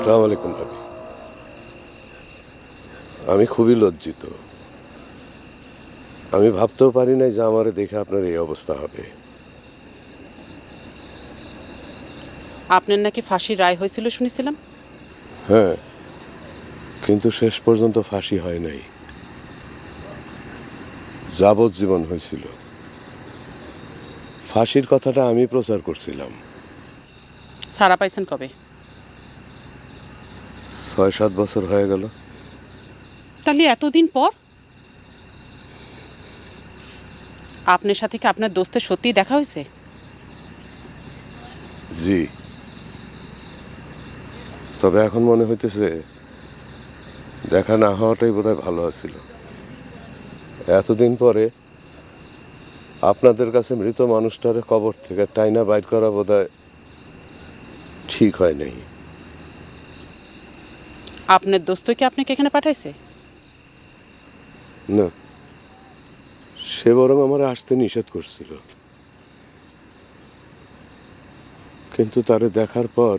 আসসালামু আলাইকুম ভাবি। আমি খুবই লজ্জিত। আমি ভাবতেও পারি নাই যে আমারে দেখে আপনার এই অবস্থা হবে। আপনার নাকি ফাঁসির রায় হয়েছিল শুনেছিলাম। হ্যাঁ, কিন্তু শেষ পর্যন্ত ফাঁসি হয় নাই, যাবজ্জীবন হয়েছিল। ফাঁসির কথাটা আমি প্রচার করছিলাম। ছাড়া পাইছেন কবে? ৬-৭ বছর হয়ে গেল। তাহলে এতদিন পর আপনার সাথে কি আপনার দোস্তের সত্যিই দেখা হয়েছে? জি, তবে এখন মনে হইতেছে দেখা না হওয়াটাই বোধহয় ভালো আছিল। এতদিন পরে আপনাদের কাছে মৃত মানুষটারে কবর থেকে টাইনা বাইর করা বোধহয় ঠিক হয় নাই। আপনার দোস্ত কি আপনাকে এখানে পাঠাইছে? না, সে বরং আমার আসতে নিষেধ করছিল, কিন্তু তারে দেখার পর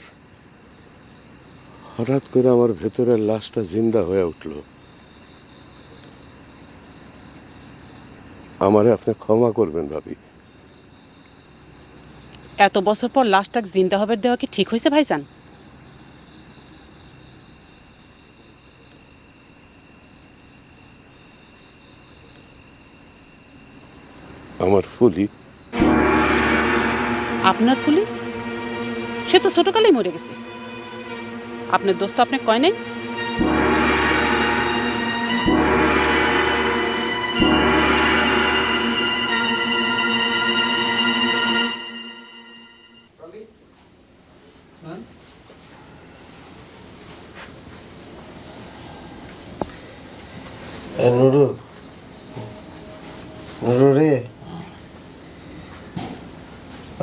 হঠাৎ করে আমার ভেতরের লাশটা জিন্দা হয়ে উঠল। আমারে আপনি ক্ষমা করবেন ভাবি। এত বছর পর লাশটাক জিন্দা হবার দেওয়া কি ঠিক হয়েছে ভাইজান? আমার ফুলি, আপনার ফুলি? সে তো ছোটকালেই মরে গেছে। আপনার দোস্ত আপনাকে কয় নাই? নুরু, নুরু রে,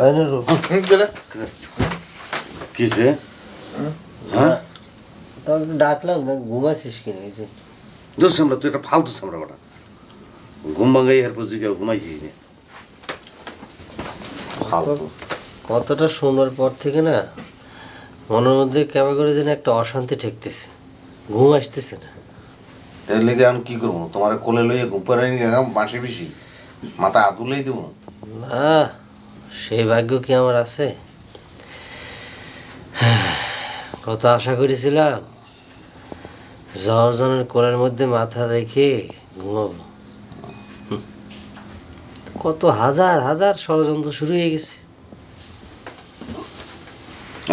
আয় নুরু। কিসে? হ্যাঁ, তাহলে ডাকলাম না, ঘুমাইছিস কিনা এই যে? দোষ সামরা, তুই একটা ফালতু সামরা বেটা। ঘুম ভাঙাই এরপর জিজ্ঞাসা ঘুমাইছি না ফালতু। কথাটা শোনার পর থেকে না মনের মধ্যে কেমন করে যেন একটা অশান্তি ঠেকতেছে, ঘুম আসতেছে না। এর লেগে আমি কি করবো? তোমার কোলে লইয়া ঘুপারে নিয়ে গেলাম বাঁশি বেশি মাথা আতুলেই দেবো? না, সেই ভাগ্য কি আমার আছে? কত আশা করেছিলাম জর্জনের কোলের মধ্যে মাথা রেখে ঘুমাবো। কত হাজার হাজার ষড়যন্ত্র শুরু হয়ে গেছে।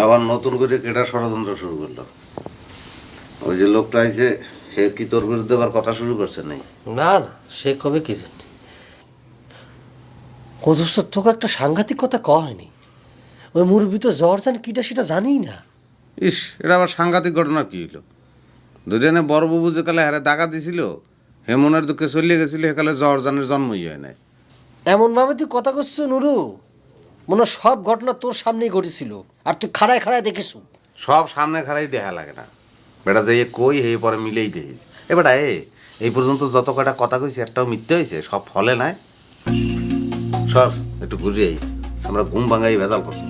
আবার নতুন করে কেটা ষড়যন্ত্র শুরু করলো? ওই যে লোকটা আইছে, হে কি তোর বিরুদ্ধে আবার কথা শুরু করছে নাই? না না, সে কবে কি জানি। কদস্ত তোকে একটা সাংঘাতিক কথা কওয়া হয়নি। ওই মুরব্বী তো জর্জান কিটা সেটা জানিই না। ইস, এটা আবার সাংঘাতিক ঘটনা কি হইলো? দুজনে বড় বাবু যে কালে হারে দাগা দিছিল, হে মনের দুঃখে চলিয়ে গেছিল, হেকালে জর্জানের জন্মই হয় নাই। এমনভাবে তুই কথা করছিস নুরু, মনে হয় সব ঘটনা তোর সামনেই ঘটেছিল আর তুই খাড়ায় খাড়ায় দেখিস। সব সামনে খারাই দেখা লাগে না বেটা, যে কই হে পরে মিলেই দেখিস। এ বেটা এই পর্যন্ত যত কটা কথা কইছি একটাও মিথ্যে হয়েছে? সব ফলে নাই। সর একটু ঘুরিয়ে আমরা ঘুম ভাঙাই ভেজাল করছি।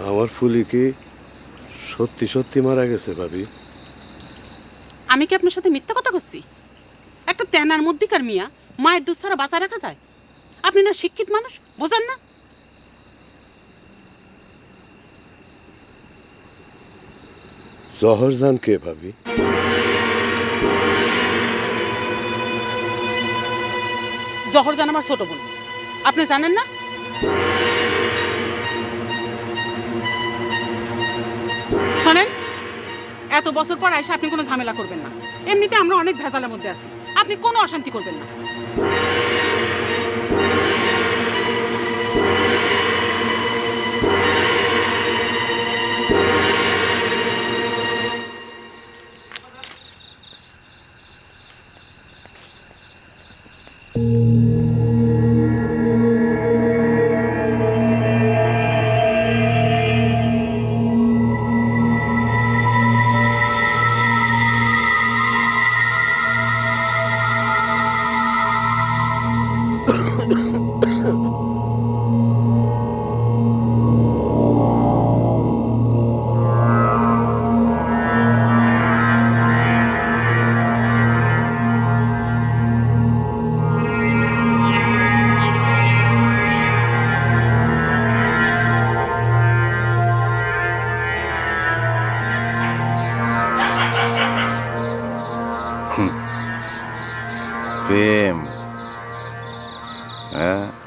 আমার ফুলি কি সত্যি সত্যি মারা গেছে ভাবি? আমি কি আপনার সাথে মিথ্যা কথা করছি? একটা তেনার মধ্যিকার মিয়া মায়ের দুধ ছাড়া বাঁচা রাখা যায়? আপনি না শিক্ষিত মানুষ, বোঝেন না? জহরজান কে ভাবি? জহরজান আমার ছোট বোন, আপনি জানেন না? শোনেন, এত বছর পর এসে আপনি কোনো ঝামেলা করবেন না। এমনিতে আমরা অনেক ভেজালের মধ্যে আছি, আপনি কোনো অশান্তি করবেন না। প্রেম, হ্যাঁ